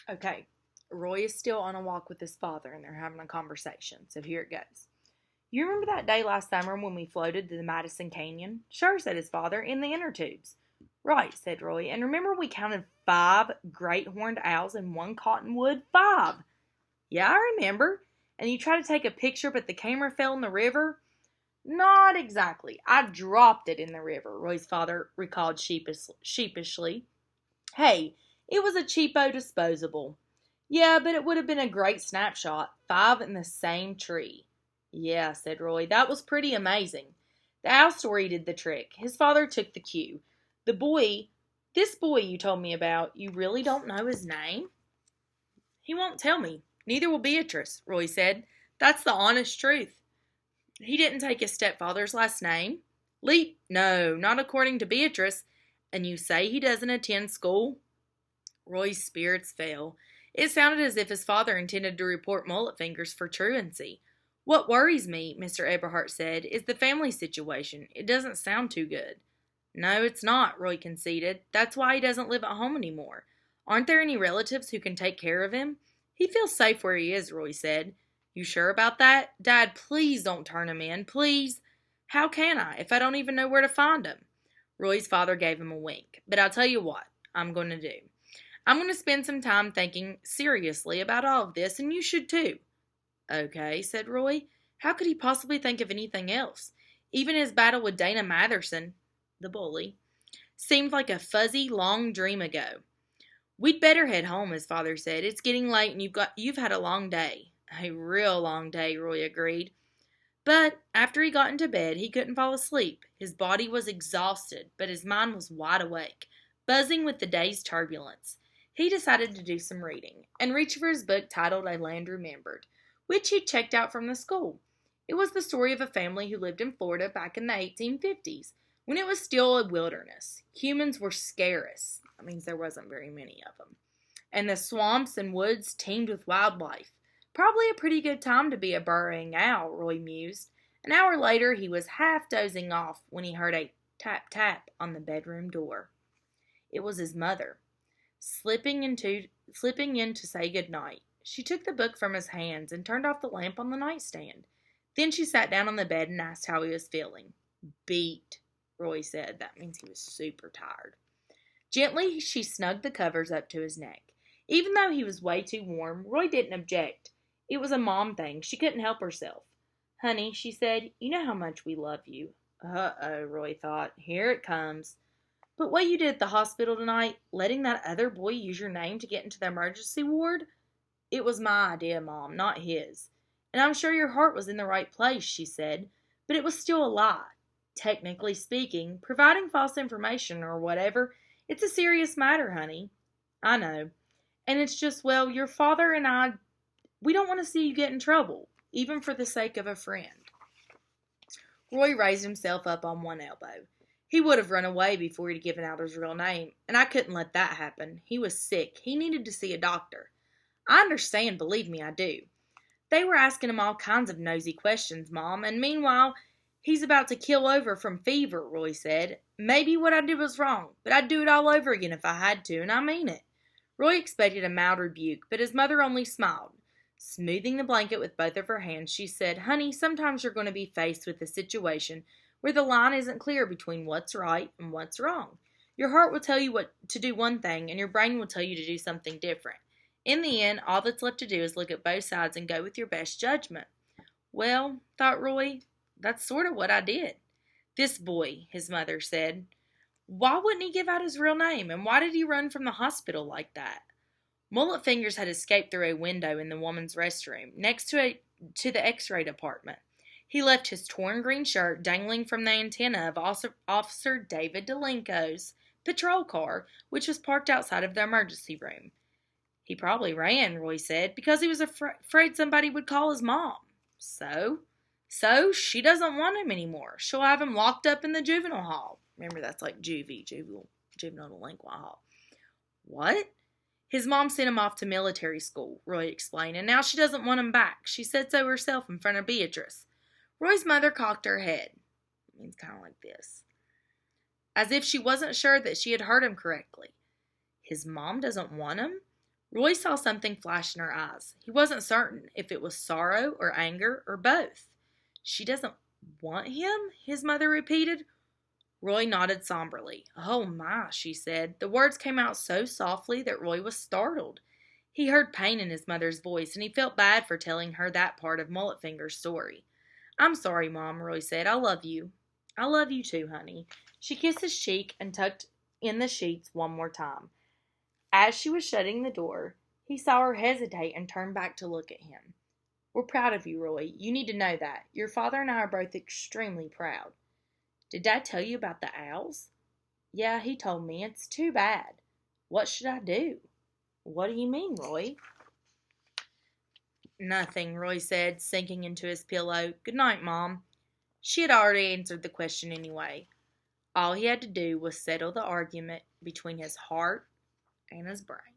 Okay, Roy is still on a walk with his father and they're having a conversation, so here it goes. You remember that day last summer when we floated to the Madison Canyon? Sure, said his father, in the inner tubes. Right, said Roy, and remember we counted 5 great horned owls and 1 cottonwood? 5! Yeah, I remember. And you tried to take a picture, but the camera fell in the river? Not exactly. I dropped it in the river, Roy's father recalled sheepishly. Hey, it was a cheapo disposable. Yeah, but it would have been a great snapshot. 5 in the same tree. Yeah, said Roy. That was pretty amazing. The owl story did the trick. His father took the cue. The boy, this boy you told me about, you really don't know his name? He won't tell me. Neither will Beatrice, Roy said. That's the honest truth. He didn't take his stepfather's last name. Leap? No, not according to Beatrice. And you say he doesn't attend school? Roy's spirits fell. It sounded as if his father intended to report Mullet Fingers for truancy. What worries me, Mr. Eberhart said, is the family situation. It doesn't sound too good. No, it's not, Roy conceded. That's why he doesn't live at home anymore. Aren't there any relatives who can take care of him? He feels safe where he is, Roy said. You sure about that? Dad, please don't turn him in, please. How can I, if I don't even know where to find him? Roy's father gave him a wink. But I'll tell you what I'm going to do. I'm going to spend some time thinking seriously about all of this, and you should too. Okay, said Roy. How could he possibly think of anything else? Even his battle with Dana Matherson, the bully, seemed like a fuzzy, long dream ago. We'd better head home, his father said. It's getting late and you've had a long day. A real long day, Roy agreed. But after he got into bed, he couldn't fall asleep. His body was exhausted, but his mind was wide awake, buzzing with the day's turbulence. He decided to do some reading, and reached for his book titled A Land Remembered, which he'd checked out from the school. It was the story of a family who lived in Florida back in the 1850s, when it was still a wilderness. Humans were scarce. That means there wasn't very many of them. And the swamps and woods teemed with wildlife. Probably a pretty good time to be a burrowing owl, Roy mused. An hour later, he was half dozing off when he heard a tap-tap on the bedroom door. It was his mother, slipping in to say good night. She took the book from his hands and turned off the lamp on the nightstand. Then she sat down on the bed and asked how he was feeling. Beat, Roy said. That means he was super tired. Gently, she snugged the covers up to his neck. Even though he was way too warm, Roy didn't object. It was a mom thing. She couldn't help herself. Honey, she said, you know how much we love you. Uh-oh, Roy thought. Here it comes. But what you did at the hospital tonight, letting that other boy use your name to get into the emergency ward? It was my idea, Mom, not his. And I'm sure your heart was in the right place, she said, but it was still a lie. Technically speaking, providing false information or whatever, it's a serious matter, honey. I know. And it's just, well, your father and I, we don't want to see you get in trouble, even for the sake of a friend. Roy raised himself up on one elbow. He would have run away before he'd given out his real name, and I couldn't let that happen. He was sick. He needed to see a doctor. I understand, believe me, I do. They were asking him all kinds of nosy questions, Mom, and meanwhile, he's about to keel over from fever, Roy said. Maybe what I did was wrong, but I'd do it all over again if I had to, and I mean it. Roy expected a mild rebuke, but his mother only smiled. Smoothing the blanket with both of her hands, she said, Honey, sometimes you're going to be faced with a situation where the line isn't clear between what's right and what's wrong. Your heart will tell you what to do one thing, and your brain will tell you to do something different. In the end, all that's left to do is look at both sides and go with your best judgment. Well, thought Roy, that's sort of what I did. This boy, his mother said. Why wouldn't he give out his real name, and why did he run from the hospital like that? Mullet Fingers had escaped through a window in the woman's restroom, next to the x-ray department. He left his torn green shirt dangling from the antenna of Officer David Delenco's patrol car, which was parked outside of the emergency room. He probably ran, Roy said, because he was afraid somebody would call his mom. So she doesn't want him anymore. She'll have him locked up in the juvenile hall. Remember, that's like juvenile delinquent hall. What? His mom sent him off to military school, Roy explained, and now she doesn't want him back. She said so herself in front of Beatrice. Roy's mother cocked her head. It means kind of like this. As if she wasn't sure that she had heard him correctly. His mom doesn't want him? Roy saw something flash in her eyes. He wasn't certain if it was sorrow or anger or both. She doesn't want him? His mother repeated. Roy nodded somberly. Oh my, she said. The words came out so softly that Roy was startled. He heard pain in his mother's voice, and he felt bad for telling her that part of Mullet Finger's story. I'm sorry, Mom, Roy said. I love you. I love you too, honey. She kissed his cheek and tucked in the sheets one more time. As she was shutting the door, he saw her hesitate and turn back to look at him. We're proud of you, Roy. You need to know that. Your father and I are both extremely proud. Did Dad tell you about the owls? Yeah, he told me. It's too bad. What should I do? What do you mean, Roy? Nothing, Roy said, sinking into his pillow. Good night, Mom. She had already answered the question anyway. All he had to do was settle the argument between his heart and his brain.